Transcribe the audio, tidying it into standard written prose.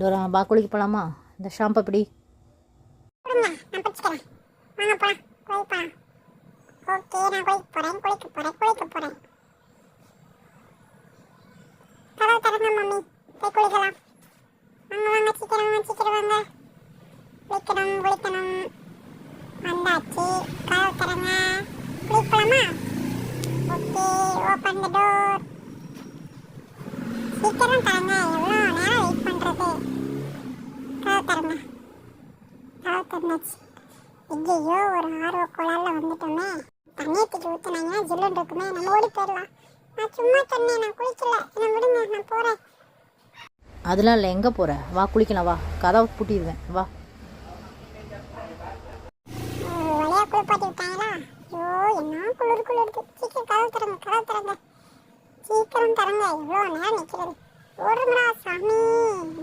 Dora பா குளிக்க போகலாமா? இந்த ஷாம்பை பிடி. சீக்கிரம் தரங்க, எவ்வளோ நேரம் வெயிட் பண்ணுறது? கதவு தரங்க. கதவு திறந்துச்சு. ஐயோ, ஒரு ஆர்வ கோளாறில் வந்துட்டோமே. தண்ணியை தூக்கி ஊற்றினாங்கன்னா ஜில்லுன்னு இருக்குமே, நம்ம ஓடி போயிடலாம். நான் சும்மா சொன்னேன், நான் குளிக்கல, என்னை விடுங்க, நான் போகிறேன். அதெல்லாம் இல்லை, எங்கே போகிற? வா குளிக்கலாம், வா. கதவை பூட்டிடுவேன், வா. வழியாக குளிப்பாட்டி விட்டாங்களா? ஐயோ, என்ன குளிர் குளிருது. சீக்கிரம் கதவு தரங்க, கதவு தரங்க, சீக்கிரம் தரங்க. எவ்வளோ நேரம் நிற்கிறது? ஓடுங்கடா சாமி.